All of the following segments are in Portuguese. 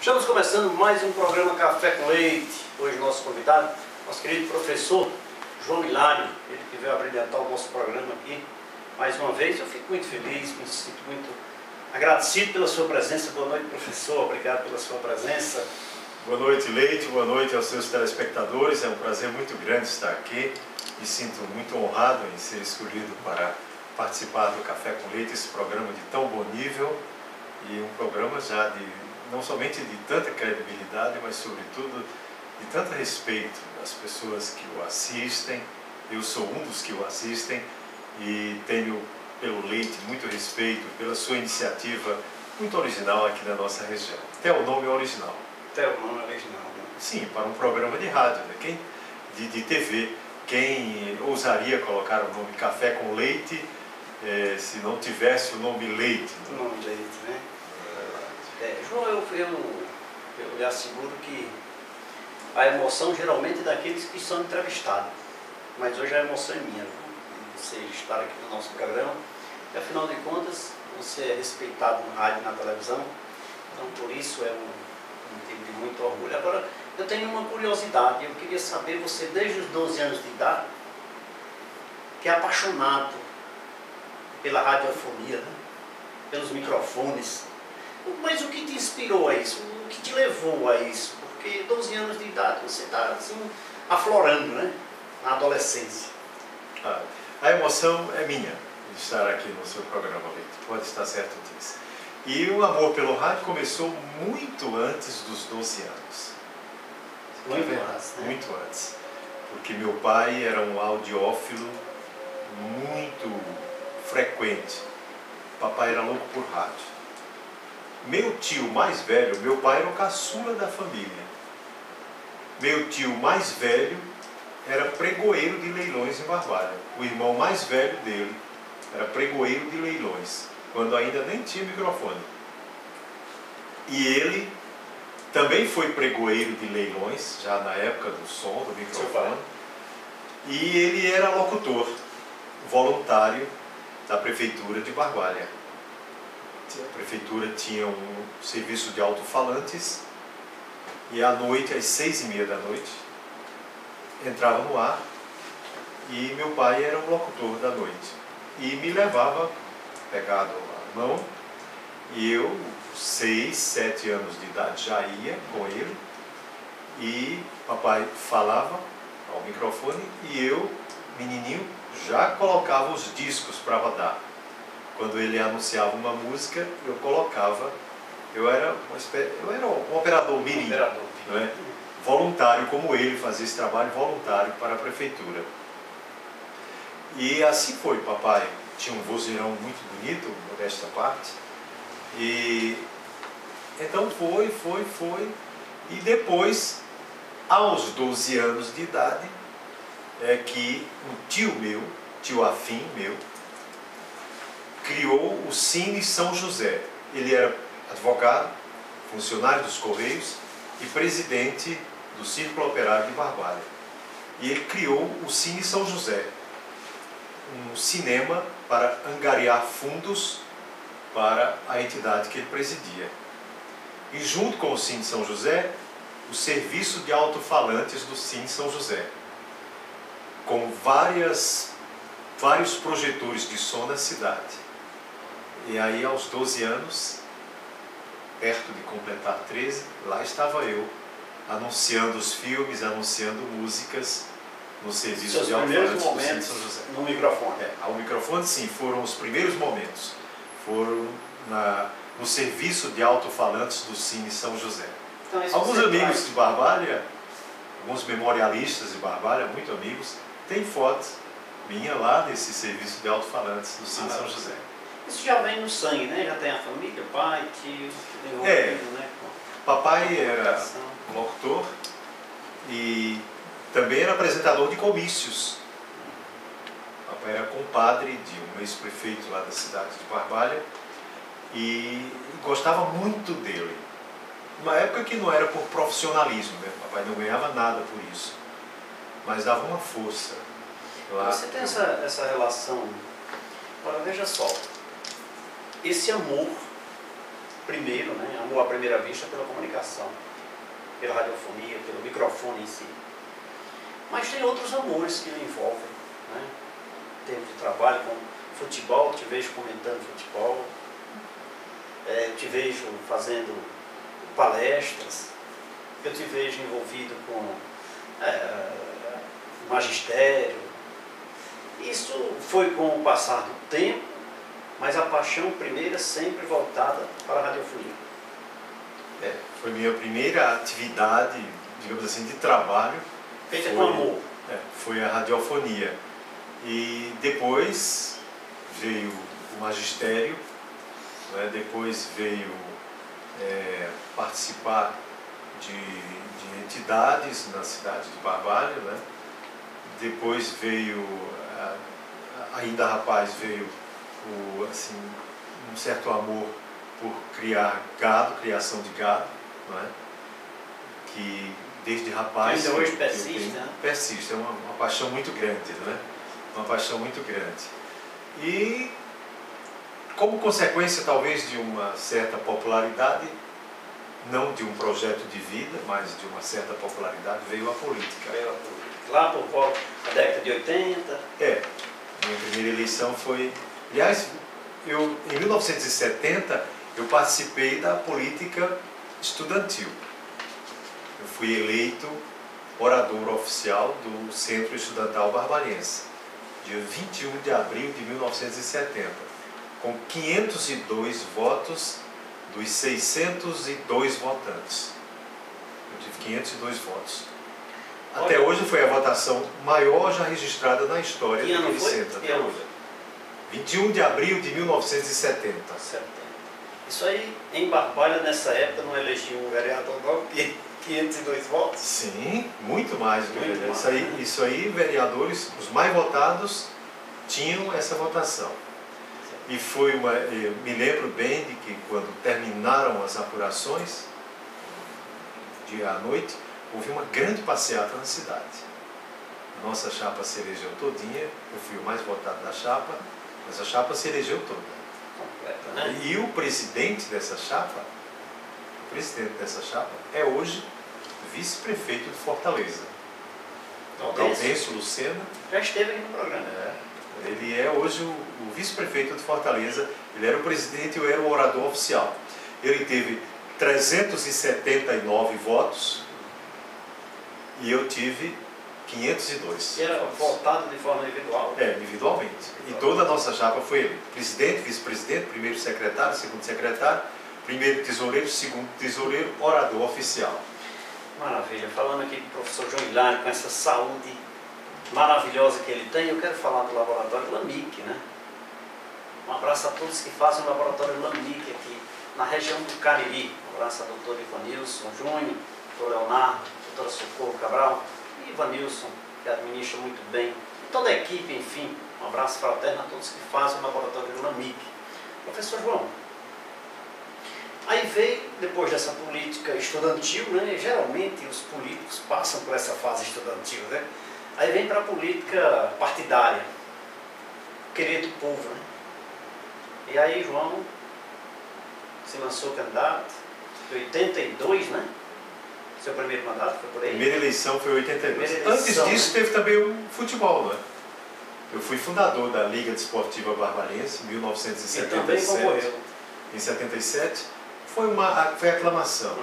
Estamos começando mais um programa Café com Leite. Hoje nosso convidado, nosso querido professor João Hilário, ele que veio abrilhantar o nosso programa aqui. Mais uma vez, eu fico muito feliz, me sinto muito agradecido pela sua presença. Boa noite, professor, obrigado pela sua presença. Boa noite, Leite, boa noite aos seus telespectadores. É um prazer muito grande estar aqui. Me sinto muito honrado em ser escolhido para participar do Café com Leite, esse programa de tão bom nível e um programa já de não somente de tanta credibilidade, mas sobretudo de tanto respeito às pessoas que o assistem. Eu sou um dos que o assistem e tenho pelo Leite muito respeito pela sua iniciativa muito original aqui na nossa região. Até o nome é original. Até o nome original, né? Sim, para um programa de rádio, né? de TV. Quem ousaria colocar o nome Café com Leite se não tivesse o nome Leite? O nome Leite, né? João, eu lhe asseguro que a emoção geralmente é daqueles que são entrevistados, mas hoje a emoção é minha, de você estar aqui no nosso programa, e afinal de contas você é respeitado no rádio e na televisão, então por isso é um motivo de muito orgulho. Agora, eu tenho uma curiosidade, eu queria saber, você desde os 12 anos de idade, que é apaixonado pela radiofonia, né? Pelos microfones. Mas o que te inspirou a isso? O que te levou a isso? Porque 12 anos de idade você está assim, aflorando, né? Na adolescência. A emoção é minha de estar aqui no seu programa, Leite. Pode estar certo disso. E o amor pelo rádio começou muito antes dos 12 anos. Muito antes, né? Muito antes. Porque meu pai era um audiófilo muito frequente. Papai era louco por rádio. Meu tio mais velho, meu pai era o caçula da família. Meu tio mais velho era pregoeiro de leilões em Barbalha. O irmão mais velho dele era pregoeiro de leilões, quando ainda nem tinha microfone. E ele também foi pregoeiro de leilões, já na época do som, do microfone. E ele era locutor voluntário da prefeitura de Barbalha. A prefeitura tinha um serviço de alto-falantes e à noite, às 6h30 da noite, entrava no ar e meu pai era o locutor da noite. E me levava, pegado à mão, e eu, 6, 7 anos de idade, já ia com ele e papai falava ao microfone e eu, menininho, já colocava os discos para rodar. Quando ele anunciava uma música, eu colocava. Eu era um operador mirim, não é? Voluntário, como ele, fazia esse trabalho voluntário para a prefeitura. E assim foi, papai tinha um vozeirão muito bonito, modesta parte. E então foi. E depois, aos 12 anos de idade, é que um tio meu, tio afim meu, criou o Cine São José. Ele era advogado, funcionário dos Correios e presidente do Círculo Operário de Barbalha. E ele criou o Cine São José, um cinema para angariar fundos para a entidade que ele presidia. E junto com o Cine São José, o serviço de alto-falantes do Cine São José, com vários projetores de som na cidade. E aí, aos 12 anos, perto de completar 13, lá estava eu, anunciando os filmes, anunciando músicas no serviço de alto-falantes do Cine São José. No microfone? Ao microfone, sim, foram os primeiros momentos. Foram no serviço de alto-falantes do Cine São José. Então, alguns amigos de Barbalha, alguns memorialistas de Barbalha, muito amigos, têm fotos minha lá desse serviço de alto-falantes do Cine São José. Isso já vem no sangue, né? Já tem a família, pai, tio, envolvido, né? Papai era locutor e também era apresentador de comícios. Papai era compadre de um ex-prefeito lá da cidade de Barbalha e gostava muito dele. Uma época que não era por profissionalismo, né? Papai não ganhava nada por isso, mas dava uma força. Lá você tem essa relação. Agora veja só, esse amor primeiro, né? Amor à primeira vista pela comunicação, pela radiofonia, pelo microfone em si. Mas tem outros amores que me envolvem, né? Em termos de trabalho, como futebol, eu te vejo comentando futebol, eu te vejo fazendo palestras, eu te vejo envolvido com magistério. Isso foi com o passar do tempo, mas a paixão primeira sempre voltada para a radiofonia. Foi minha primeira atividade, digamos assim, de trabalho. Feita com amor. Foi a radiofonia. E depois veio o magistério, né? Depois veio participar de entidades na cidade de Barbalha, né? Depois veio, ainda rapaz, veio assim, um certo amor por criar gado, criação de gado, não é? Que desde rapaz... Ainda hoje persiste, né? Persiste, é uma paixão muito grande, né? Uma paixão muito grande. E como consequência talvez de uma certa popularidade, não de um projeto de vida, mas de uma certa popularidade, veio a política. Lá por volta da década de 80? Minha primeira eleição foi... Aliás, em 1970, eu participei da política estudantil. Eu fui eleito orador oficial do Centro Estudantal Barbarense, dia 21 de abril de 1970, com 502 votos dos 602 votantes. Eu tive 502 votos. Até hoje foi a votação maior já registrada na história daquele centro. Até hoje. 21 de abril de 1970. Isso aí, em Barbalha, nessa época, não elegiam um vereador não, que 502 votos? Sim, muito mais do que vereador. Isso aí, vereadores, os mais votados, tinham essa votação. E foi eu me lembro bem de que quando terminaram as apurações, dia à noite, houve uma grande passeata na cidade. A nossa chapa se elegeu todinha, eu fui o mais votado da chapa, mas a chapa se elegeu toda. Completa, né? E o presidente dessa chapa, é hoje vice-prefeito de Fortaleza. Gaudêncio Lucena. Já esteve aqui no programa. Ele é hoje o vice-prefeito de Fortaleza. Ele era o presidente e eu era o orador oficial. Ele teve 379 votos e eu tive 502. E era votado de forma individual? Individualmente. E toda a nossa chapa foi ele. Presidente, vice-presidente, primeiro secretário, segundo secretário, primeiro tesoureiro, segundo tesoureiro, orador oficial. Maravilha. Falando aqui com o professor João Hilário, com essa saúde maravilhosa que ele tem, eu quero falar do laboratório Lamic, né? Um abraço a todos que fazem o laboratório Lamic aqui na região do Cariri. Um abraço ao doutor Ivanilson Júnior, doutor Leonardo, doutora Socorro Cabral e Ivanilson, que administra muito bem, e toda a equipe, enfim. Um abraço fraterno a todos que fazem o laboratório Lamic. Professor João, aí veio, depois dessa política estudantil, né? Geralmente os políticos passam por essa fase estudantil, né? Aí vem para a política partidária, querer do povo, né? E aí João se lançou candidato, em 82, né? Seu primeiro mandato foi por aí? Primeira eleição foi em 82. Antes disso, teve também o futebol, né? Eu fui fundador da Liga Desportiva Barbarense em 1977. E também concorreu. Em 77. Foi aclamação.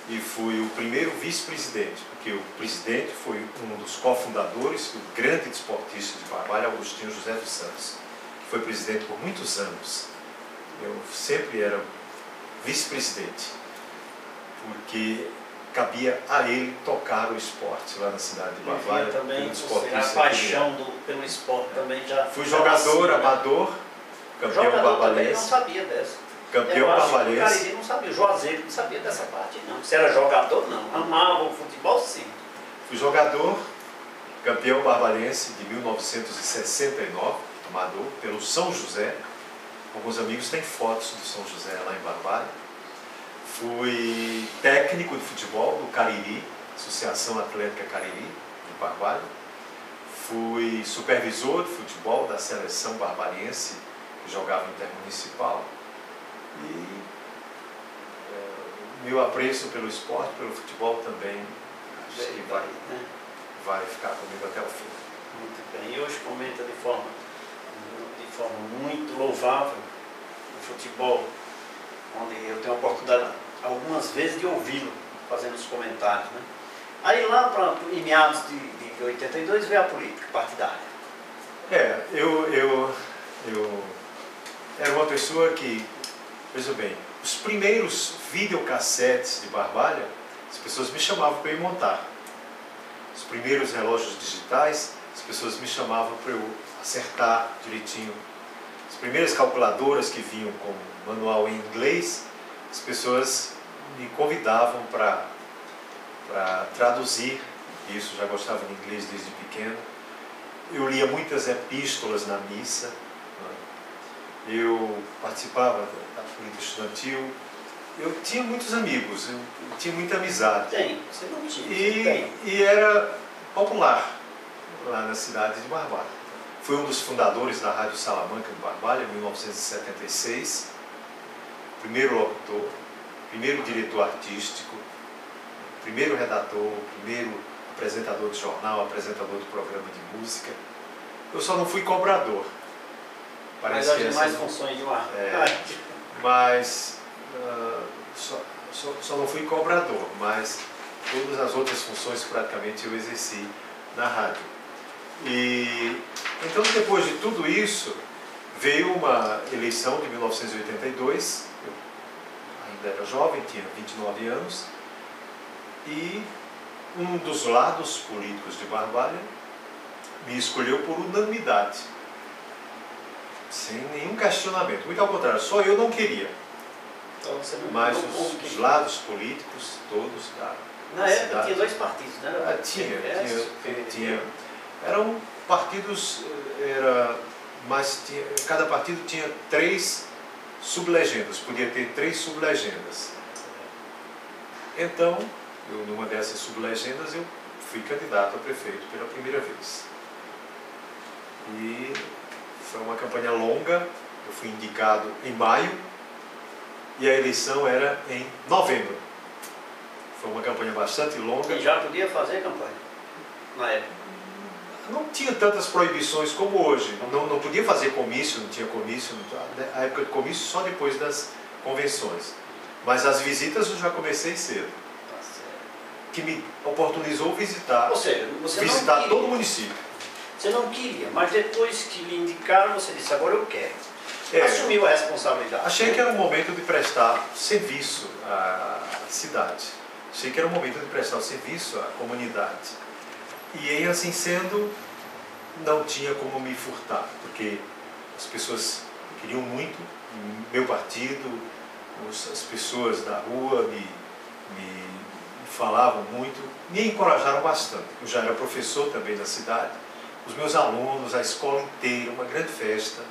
E fui o primeiro vice-presidente, porque o presidente foi um dos cofundadores do grande desportista de Barbalha, Agostinho José dos Santos, que foi presidente por muitos anos. Eu sempre era vice-presidente, porque cabia a ele tocar o esporte lá na cidade de Barbalha. Também a paixão pelo esporte também já... Fui jogador, amador, campeão barbalense. Não sabia dessa. Campeão barbalense. O Cariri não sabia, o Juazeiro não sabia dessa parte não. Se era jogador, não. Amava o futebol, sim. Fui jogador, campeão barbalense de 1969, amador, pelo São José. Alguns amigos têm fotos do São José lá em Barbalha. Fui técnico de futebol do Cariri, Associação Atlética Cariri, de Barbalha. Fui supervisor de futebol da seleção barbarense, que jogava intermunicipal. E meu apreço pelo esporte, pelo futebol também, acho que vai ficar comigo até o fim. Muito bem. E hoje comenta de forma muito louvável o futebol, onde eu tenho a oportunidade algumas vezes de ouvi-lo fazendo os comentários, né? Aí lá em meados de 82 veio a política partidária. Eu era uma pessoa que, veja bem, os primeiros videocassetes de Barbalha, as pessoas me chamavam para eu montar. Os primeiros relógios digitais, as pessoas me chamavam para eu acertar direitinho. As primeiras calculadoras que vinham com manual em inglês, as pessoas me convidavam para traduzir. Isso, já gostava de inglês desde pequeno. Eu lia muitas epístolas na missa. Eu participava da política estudantil. Eu tinha muitos amigos, eu tinha muita amizade. Você não tinha. E era popular lá na cidade de Barbalha. Fui um dos fundadores da Rádio Salamanca de Barbalha, em 1976. Primeiro locutor, primeiro diretor artístico, primeiro redator, primeiro apresentador de jornal, apresentador de programa de música. Eu só não fui cobrador. Mas as demais funções de uma rádio. Mas só não fui cobrador, mas todas as outras funções praticamente eu exerci na rádio. E então, depois de tudo isso, veio uma eleição de 1982, eu ainda era jovem, tinha 29 anos, e um dos lados políticos de Barbalha me escolheu por unanimidade, sem nenhum questionamento, muito ao contrário, só eu não queria. Então, você não, mas os lados políticos todos na época tinha dois partidos, né? Tinha. Eram partidos, cada partido tinha 3 sublegendas, podia ter 3 sublegendas. Então, numa dessas sublegendas, eu fui candidato a prefeito pela primeira vez. E foi uma campanha longa, eu fui indicado em maio, e a eleição era em novembro. Foi uma campanha bastante longa. E já podia fazer campanha na época? Não tinha tantas proibições como hoje. Não podia fazer comício, não tinha comício. A época de comício só depois das convenções. Mas as visitas eu já comecei cedo. Tá certo. Que me oportunizou visitar, ou seja, visitar todo o município. Você não queria, mas depois que lhe indicaram, você disse, agora eu quero. Assumiu a responsabilidade. Achei que era o momento de prestar serviço à cidade. Achei que era o momento de prestar serviço à comunidade. E assim sendo, não tinha como me furtar, porque as pessoas queriam muito, meu partido, as pessoas da rua me falavam muito, me encorajaram bastante. Eu já era professor também na cidade, os meus alunos, a escola inteira, uma grande festa.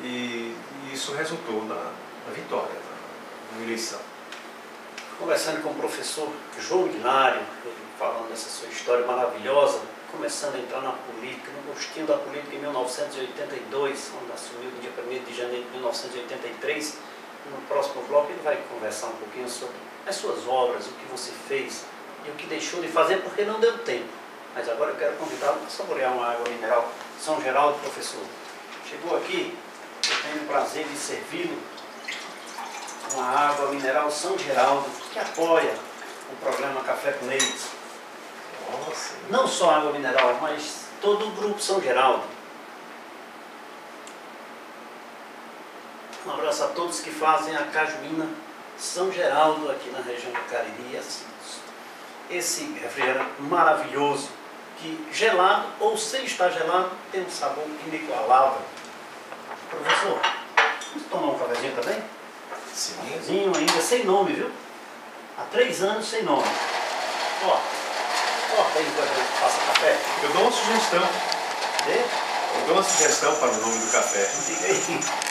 E isso resultou na vitória, na eleição. Conversando com o professor João Hilário, falando dessa sua história maravilhosa, começando a entrar na política, no gostinho da política em 1982, quando assumiu no dia 1º de janeiro de 1983. No próximo bloco ele vai conversar um pouquinho sobre as suas obras, o que você fez e o que deixou de fazer porque não deu tempo. Mas agora eu quero convidá-lo para saborear uma água mineral São Geraldo, professor. Chegou aqui, eu tenho o prazer de servi-lo uma água mineral São Geraldo, que apoia o programa Café com Leite. Nossa. Não só água mineral, mas todo o grupo São Geraldo. Um abraço a todos que fazem a Cajuína São Geraldo aqui na região do Cariri. Esse refrigerante maravilhoso, que gelado ou sem estar gelado, tem um sabor inigualável. Professor, vamos tomar um cafezinho também? Sim. Um cafezinho ainda sem nome, viu? Há 3 anos sem nome. Ó, corta aí enquanto eu faço café. Eu dou uma sugestão. Vê? Eu dou uma sugestão para o nome do café. Diga aí.